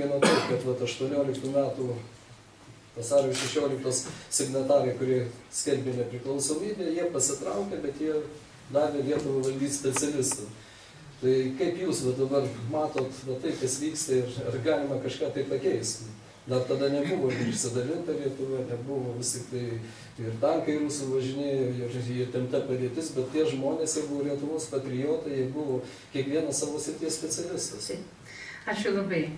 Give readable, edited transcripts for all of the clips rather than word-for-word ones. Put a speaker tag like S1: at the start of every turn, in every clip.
S1: džiugina tai, kad 18 metų vasario 16 signatarai, kurie skelbė nepriklausomybę, jie pasitraukė, bet jie davė Lietuvą valdyti specialistų. Tai kaip jūs dabar matot tai, kas vyksta ir ar galima kažką tai pakeisti? Dar tada nebuvo išsidalinta Lietuva, nebuvo vis tik tai ir tankai rusų važinėjo, ir įtempta padėtis, bet tie žmonės, jie buvo Lietuvos patriotai, jie buvo kiekvienas savo srities specialistas.
S2: Ačiū labai.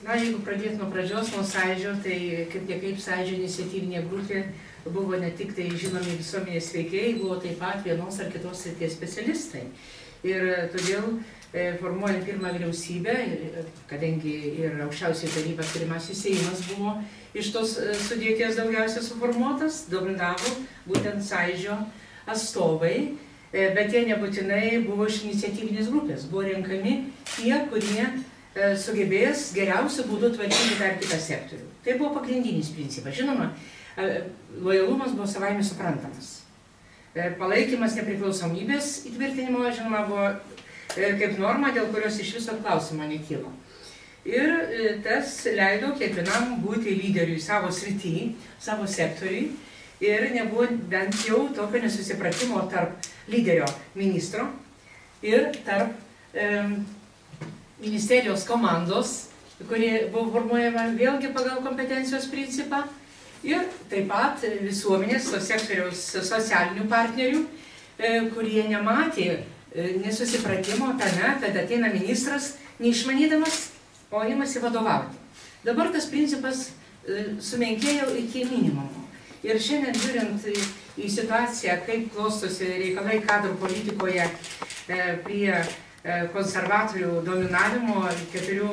S2: Na, jeigu pradėt nuo pradžios, nuo Sąjūdžio, tai kaip Sąjūdžio iniciatyvinė grupė buvo ne tik tai žinomi visuomenės veikėjai, buvo taip pat vienos ar kitos srities specialistai. Ir todėl formuojant pirmą vyriausybę, kadangi ir aukščiausiai taryba pirmasis Seimas buvo iš tos sudėties daugiausia suformuotas, dominavo būtent Sąjūdžio atstovai, bet jie nebūtinai buvo iš iniciatyvinės grupės, buvo renkami tie, kurie sugebės geriausių būdų tvarkyti dar kitą sektorių. Tai buvo pagrindinis principas. Žinoma, lojalumas buvo savaime suprantamas. Palaikymas nepriklausomybės įtvirtinimo, žinoma, buvo kaip norma, dėl kurios iš viso klausimo nekilo. Ir tas leido kiekvienam būti lyderiui savo srity, savo sektoriui, ir nebuvo bent jau tokio nesusipratimo tarp lyderio ministro ir tarp ministerijos komandos, kuri buvo formuojama vėlgi pagal kompetencijos principą, ir taip pat visuomenės, sektoriaus socialinių partnerių, kurie nematė nesusipratimo tame, kad ateina ministras neišmanydamas, o imasi vadovauti. Dabar tas principas sumenkėjo iki minimumo. Ir šiandien žiūrint į situaciją, kaip klostosi reikalai kadrų politikoje prie konservatorių dominavimo 4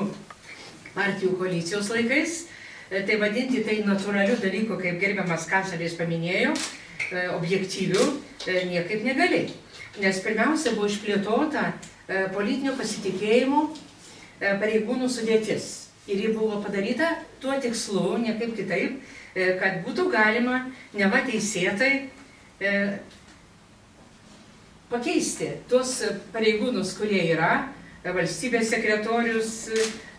S2: partijų koalicijos laikais, tai vadinti tai natūralių dalykų, kaip gerbiamas kancleris paminėjo, objektyvių niekaip negali. Nes pirmiausia buvo išplėtota politinio pasitikėjimo pareigūnų sudėtis. Ir ji buvo padaryta tuo tikslu, niekaip kitaip, kad būtų galima neva teisėtai pakeisti tuos pareigūnus, kurie yra valstybės sekretorius,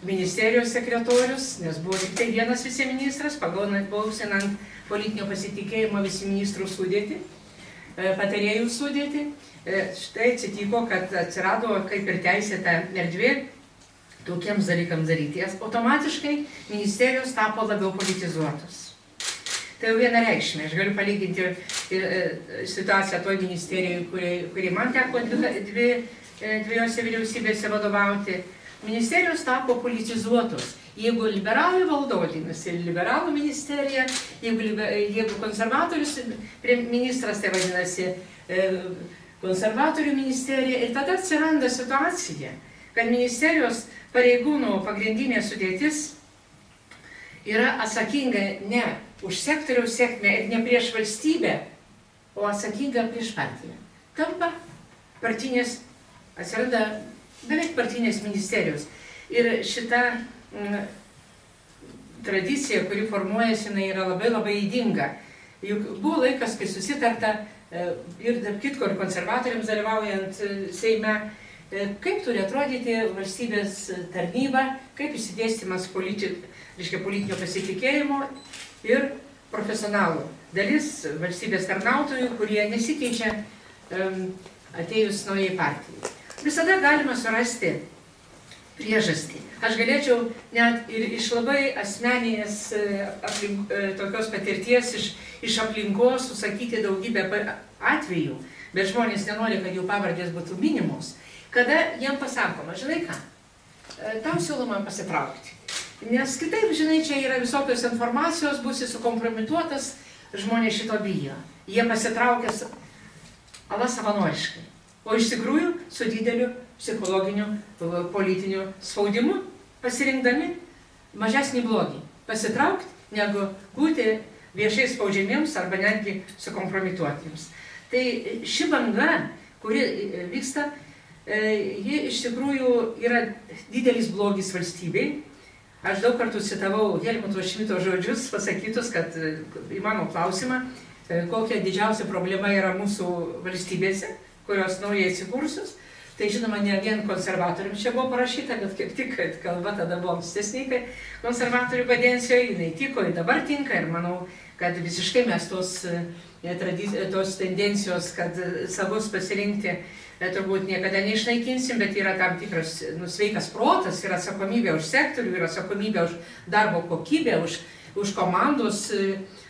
S2: ministerijos sekretorius, nes buvo tik tai vienas viceministras, pagausinant politinio pasitikėjimo viceministrų sudėtį, patarėjų sudėtį. Štai atsitiko, kad atsirado kaip ir teisėta erdvė tokiems dalykams daryti. Automatiškai ministerijos tapo labiau politizuotos. Tai jau vienareikšmė. Aš galiu palyginti situaciją toj ministerijoje, kuri man teko dviejose vyriausybėse vadovauti. Ministerijos tapo politizuotos. Jeigu liberalai valdodinas ir liberalų ministerija, jeigu konservatorius ministras, tai vadinasi konservatorių ministerija. Ir tada atsiranda situacija, kad ministerijos pareigūnų pagrindinė sudėtis yra atsakinga ne už sektoriaus sėkmę ir ne prieš valstybę, o atsakinga prieš partiją. Tampa partinės, atsiranda beveik partinės ministerijos. Ir šita tradicija, kuri formuojasi, yra labai ydinga. Juk buvo laikas, kai susitarta ir tarp kitko ir konservatoriams dalyvaujant Seime, kaip turi atrodyti valstybės tarnyba, kaip išsidėstymas politinio pasitikėjimo ir profesionalų. Dalis valstybės tarnautojų, kurie nesikeičia atėjus naujai partijai. Visada galima surasti priežastį. Aš galėčiau net ir iš labai asmeninės tokios patirties, iš aplinkos susakyti daugybę atvejų, bet žmonės nenori, kad jų pavardės būtų minimos, kada jiem pasakoma, žinai ką, tau siūloma pasitraukti. Nes kitaip, žinai, čia yra visokios informacijos, būsi sukompromituotas, žmonės šito bijo. Jie pasitraukia savanoriškai. O iš tikrųjų su dideliu psichologiniu, politiniu spaudimu, pasirinkdami mažesnį blogį. Pasitraukti, negu būti viešai spaudžiamiems arba netgi sukompromituotiems. Tai ši banga, kuri vyksta, ji iš tikrųjų yra didelis blogis valstybei. Aš daug kartų citavau Helmuto Šmito žodžius, pasakytus, kad į mano klausimą, kokia didžiausia problema yra mūsų valstybėse, kurios naujai atsikūrusios, Tai žinoma, ne vien konservatoriams čia buvo parašyta, bet kaip tik, kad kalba tada buvo ankstesnė konservatorių kadencijoje, jinai tiko, ir dabar tinka, ir manau, kad visiškai mes tos tendencijos, kad savus pasirinkti, turbūt niekada neišnaikinsim, bet yra tam tikras sveikas protas, yra atsakomybė už sektorių, yra atsakomybė už darbo kokybę, už komandos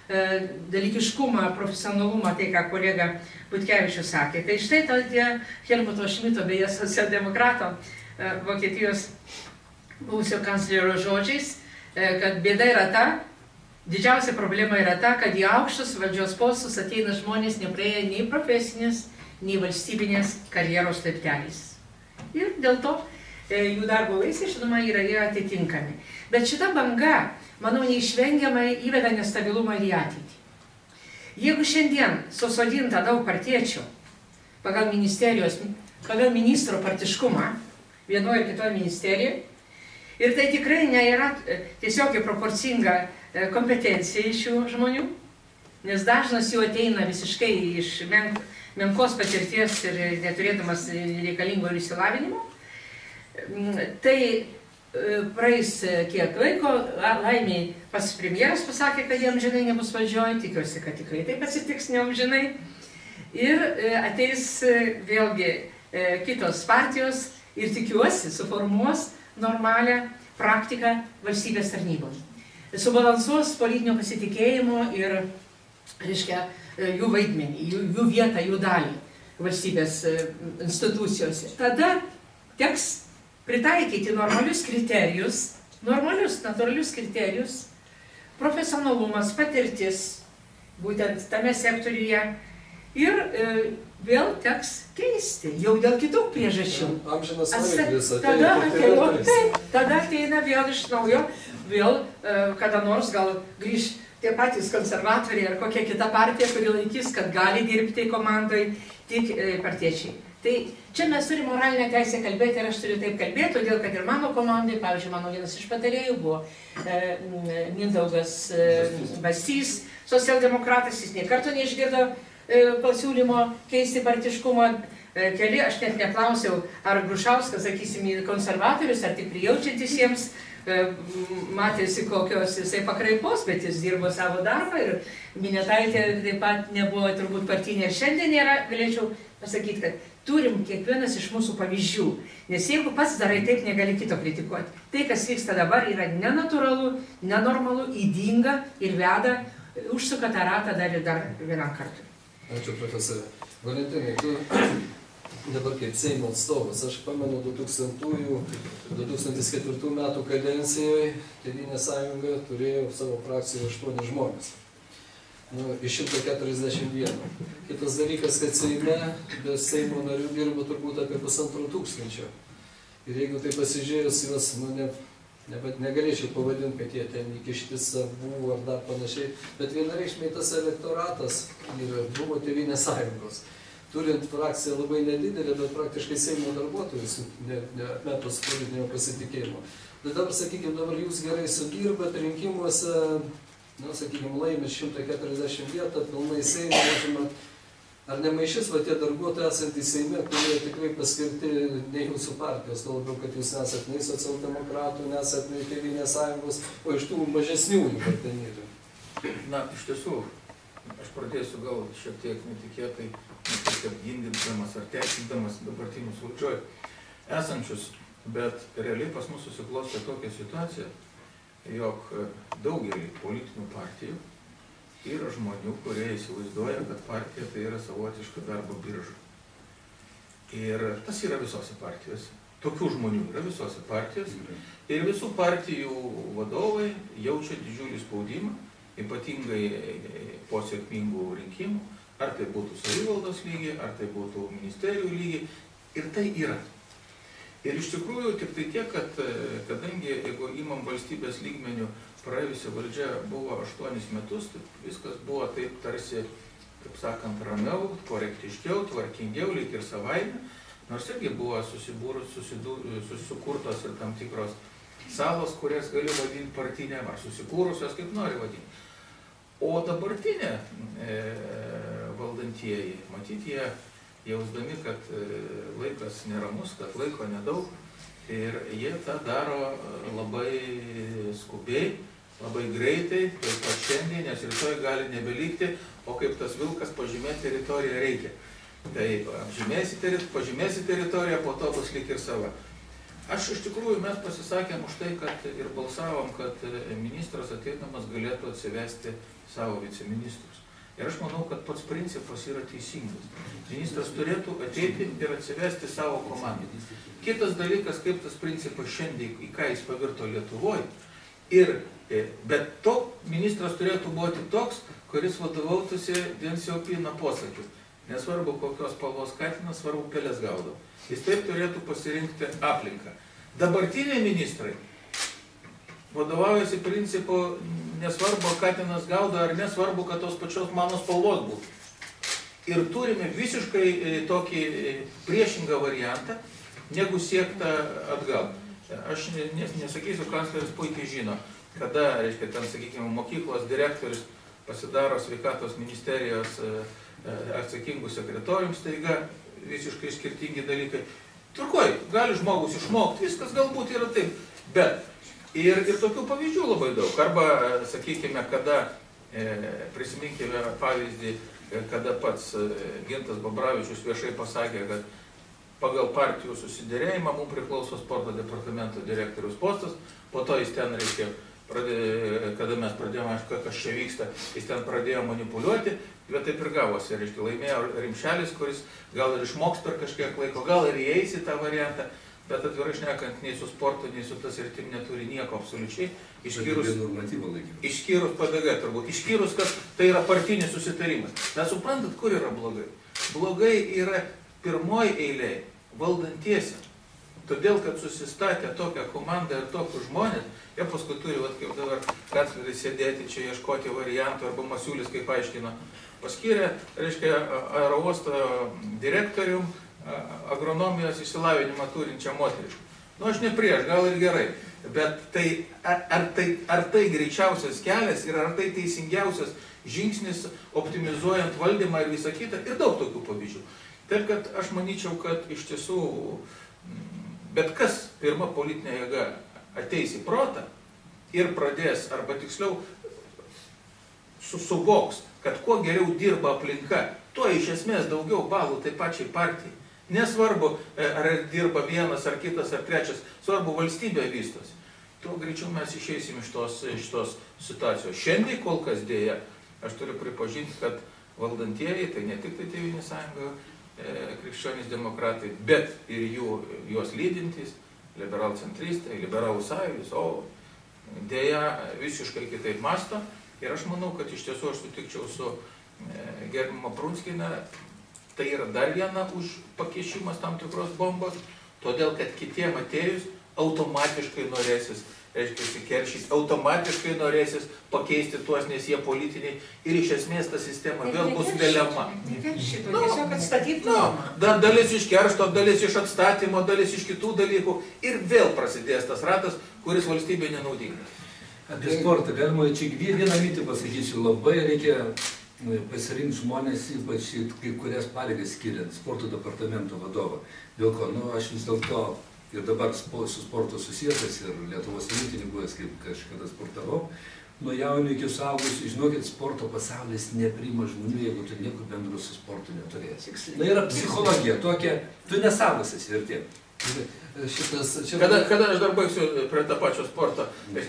S2: dalykiškumą, profesionalumą, tai ką kolega Butkevičius sakė. Tai štai tie Helmuto Šmito, beje, socialdemokrato Vokietijos buvusio kanclerio žodžiais, kad bėda yra ta, didžiausia problema yra ta, kad į aukštus valdžios postus ateina žmonės nepraėję nei profesinės, nei valstybinės karjeros laipteliais. Ir dėl to jų darbo vaisiai, žinoma, yra jie atitinkami. Bet šita banga, manau, neišvengiamai įveda nestabilumą į ateitį. Jeigu šiandien susodinta daug partiečių pagal ministro partiškumą vienoje ir kitoje ministerijoje, ir tai tikrai nėra tiesiog proporcinga kompetencija šių žmonių, nes dažnas jų ateina visiškai iš menkos patirties ir neturėdamas reikalingo ir išsilavinimo, tai praeis kiek laiko, laimiai pats premjeras pasakė, kad jie amžinai nebus valdžioje, tikiuosi, kad tikrai taip atsitiks neamžinai, ir ateis vėlgi kitos partijos ir tikiuosi suformuos normalią praktiką valstybės tarnybos. Subalansuos politinio pasitikėjimo ir, reiškia, jų vaidmenį, jų vietą, jų dalį valstybės institucijose. Tada teks pritaikyti normalius kriterijus, natūralius kriterijus, profesionalumas, patirtis, būtent tame sektoriuje, ir vėl teks keisti, jau dėl kitų priežasčių.
S1: Amžinas variklis
S2: tada ateina vėl iš naujo, vėl kada nors gal grįž tie patys konservatoriai ar kokia kita partija, kuri laikys, kad gali dirbti komandai tik partiečiai. Tai čia mes turime moralinę teisę kalbėti, ir aš turiu taip kalbėti, todėl kad ir mano komandai, pavyzdžiui, mano vienas iš patarėjų buvo Mindaugas Bastys, socialdemokratas, jis nė karto neišgirdo pasiūlymo keisti partiškumą. Keli, aš net neklausiau, ar Grušauskas, sakysim, konservatorius, ar tik prijaučiantis jiems, matėsi kokios jisai pakraipos, bet jis dirbo savo darbą, ir Minėtaitė taip pat nebuvo turbūt partinė, ir šiandien nėra, galėčiau pasakyti, kad turim kiekvienas iš mūsų pavyzdžių, nes jeigu pats darai taip, negali kito kritikuoti. Tai, kas vyksta dabar, yra nenatūralu, nenormalu, ydinga ir veda, užsuka tą ratą dar ir dar vienam kartui.
S1: Ačiū, profesorė. Valentinai, tu dabar kaip Seimo atstovas, aš pamenu 2004 metų kadencijoje Tėvynės sąjunga turėjo savo frakcijoje 8 žmonės. Iš 141. Kitas dalykas, kad Seime be Seimo narių dirbo turbūt apie 1500. Ir jeigu tai pasižiūrėjus, juos negalėčiau pavadinti, kad jie ten įkišti savų ar dar panašiai, bet vienareikšmiai tas elektoratas buvo Tėvynės sąjungos. Turint frakciją labai nedidelę, bet praktiškai Seimo darbuotojus neatmetus politinio pasitikėjimo. Bet dabar, sakykime, dabar jūs gerai sudirbat rinkimuose, sakykime, laimės 140 vietą, pilnai Seimo užimat. Ar nemaišys va tie darbuotojai esantys Seime, kurie tikrai paskirti ne jūsų partijos, tuo labiau, kad jūs nesat nei socialdemokratų, nesat nei Tėvynės sąjungos, o iš tų mažesniųjų partnerių?
S3: Na, iš tiesų, aš pradėsiu gal šiek tiek netikėtai, apgindamas ar teisindamas dabartinius valdžioj esančius, bet realiai pas mus susiklostė tokia situacija, jog daugelį politinių partijų yra žmonių, kurie įsivaizduoja, kad partija tai yra savotiška darbo birža. Ir tas yra visose partijose. Tokių žmonių yra visose partijose. Ir visų partijų vadovai jaučia didžiulį spaudimą, ypatingai po sėkmingų rinkimų, ar tai būtų savivaldos lygiai, ar tai būtų ministerijų lygiai. Ir tai yra. Ir iš tikrųjų tik tai tiek, kad kadangi, jeigu imam valstybės lygmenių, praėjusi valdžia buvo 8 metus, tai viskas buvo taip tarsi, kaip sakant, ramiau, korektiškiau, tvarkingiau, lyg ir savaime, nors irgi buvo susikurtos ir tam tikros salos, kurias gali vadinti partinėm, ar susikūrusios, kaip nori vadinti. O dabartinė valdantieji, matyt, jie jausdami, kad laikas neramus, kad laiko nedaug. Ir jie tą daro labai skubiai, labai greitai, taip pat šiandien, nes rytoj gali nebelykti, o kaip tas vilkas pažymėti teritoriją reikia. Tai pažymėsi teritoriją, po to bus lyg ir sava. Aš iš tikrųjų mes pasisakėm už tai, kad ir balsavom, kad ministras ateidamas galėtų atsivesti savo viceministrus. Ir aš manau, kad pats principas yra teisingas. Ministras turėtų ateiti ir atsivesti savo komandą. Kitas dalykas, kaip tas principas šiandien, į ką jis pavirto Lietuvoje. Bet to ministras turėtų būti toks, kuris vadovautųsi vien siaupyną posakiu. Nesvarbu, kokios spalvos katinas, svarbu pelės gaudo. Jis taip turėtų pasirinkti aplinką. Dabartiniai ministrai vadovaujasi principu, nesvarbu, katinas gaudo ar nesvarbu, kad tos pačios mano spalvos būtų. Ir turime visiškai tokį priešingą variantą, negu siekta atgal. Aš nesakysiu, kancleris puikiai žino, kada, reiškia, ten, sakykime, mokyklos direktorius pasidaro sveikatos ministerijos atsakingų sekretorium, staiga visiškai skirtingi dalykai. Turkoj, gali žmogus išmokti, viskas galbūt yra taip, bet ir tokių pavyzdžių labai daug. Arba, sakykime, kada, prisiminkime pavyzdį, kada pats Gintas Babravičius viešai pasakė, kad pagal partijų susiderėjimą mums priklauso sporto departamento direktoriaus postas, po to jis ten, reiškia, kada mes pradėjome, kas čia vyksta, jis ten pradėjo manipuliuoti, bet taip ir gavosi, reiškia, laimėjo Rimšelis, kuris gal ir išmoks per kažkiek laiko, gal ir įeis į tą variantą, bet atvirai šnekant, nei su sportu, nei su tas sritim neturi nieko absoliučiai, išskyrus PDG turbūt, išskyrus, kad tai yra partinis susitarimas. Mes suprantat, kur yra blogai? Blogai yra pirmoji eilė valdantiesiam. Todėl, kad susistatė tokią komandą ir tokius žmonės, jie paskui turi, kaip dabar kancleris, sėdėti čia, ieškoti variantų, arba Masiulis, kaip aiškino, paskyrė, reiškia, aerouosto direktorium agronomijos išsilavinimą turinčią moterišką. Nu, aš ne prieš, gal ir gerai, bet tai, ar tai greičiausias kelias ir ar tai teisingiausias žingsnis optimizuojant valdymą ir visą kitą, ir daug tokių pavyzdžių. Taip, kad aš manyčiau, kad iš tiesų bet kas pirma politinė jėga ateis į protą ir pradės, arba tiksliau suvoks, kad kuo geriau dirba aplinka, tuo iš esmės daugiau balų tai pačiai partijai. Nesvarbu, ar dirba vienas, ar kitas, ar trečias, svarbu valstybė vystosi. Tuo greičiau mes išeisim iš tos situacijos. Šiandien kol kas dėja, aš turiu pripažinti, kad valdantieji, tai ne tik tai Tėvynės sąjunga, krikščionys demokratai, bet ir juos lydintys, liberalcentristai, liberalų sąjūdis, o dėja visiškai kitaip masto. Ir aš manau, kad iš tiesų aš sutikčiau su gerbiama Prunskiene, tai yra dar viena pakišimas tam tikros bombos, todėl kad kitiem atėjus automatiškai norėsis, reiškia, keršyti, automatiškai norėsis pakeisti tuos, nes jie politiniai ir iš esmės ta sistema vėl bus vėliama.
S2: Tiesiog atstatyti normą.
S3: Dalis iš keršto, dalis iš atstatymo, dalis iš kitų dalykų ir vėl prasidės tas ratas, kuris valstybė nenaudingas.
S4: Apie sportą galima čia vieną mintį pasakysiu, labai reikia pasirinkti žmonės, ypač kai kurias pareigas skiriant sporto departamento vadovą. Dėl ko, aš vis dėlto ir dabar su sporto susijęs ir Lietuvos rinktinį buvęs, kaip kažkada sportavau, nuo jaunių iki suaugusių, žinokit, sporto pasaulis nepriima žmonių, jeigu tu nieko bendro su sportu neturėsi. Yra psichologija tokia, tu nesavas esi ir tiek.
S3: Kada aš dar baigsiu prie tą pačio sporto,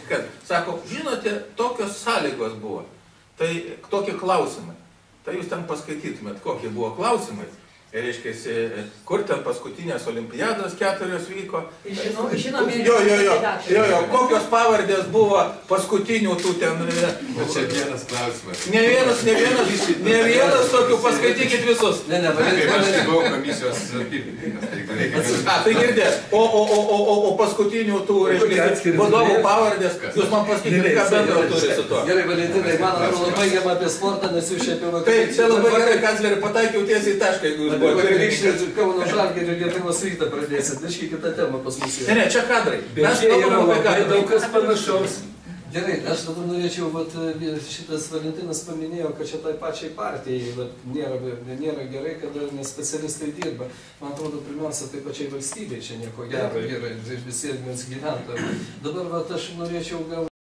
S3: kad sako, žinote, tokios sąlygos buvo, tai tokie klausimai, tai jūs ten paskaitytumėt, kokie buvo klausimai. Reiškia, kur ten paskutinės olimpiados 4 vyko.
S2: Žinomi.
S3: Kokios pavardės buvo paskutinių tų ten.
S5: Čia vienas klausimas.
S3: Ne vienas tokių, paskaitykit visus.
S5: Aš buvau komisijos pirmininkas.
S3: Tai girdės. O paskutinių tų, reiškia, vadovų pavardės, jūs man paskaitykit, ką bendro turi su to.
S1: Gerai, Valentinai, man atrodo, baigiam apie sportą, nes jūs šiaip jau...
S3: Taip, čia labai gerai, kanclerį, pataikiau tiesiai į tašką, jeigu jūs
S1: Grįžti Kauno Žalgirio Lietuvos rytą pradėsit, biškai kita tema pas mus.
S3: Ne, čia kadrai.
S4: Bet čia yra labai daug kas panašaus.
S1: Gerai, aš dabar norėčiau, vat, šitas Valentinas paminėjo, kad čia tai pačiai partijai vat, nėra gerai, kada nespecialistai dirba. Man atrodo, pirmiausia, tai pačiai valstybei čia nieko gero yra ir visiems gyventojams. Dabar vat, aš norėčiau gal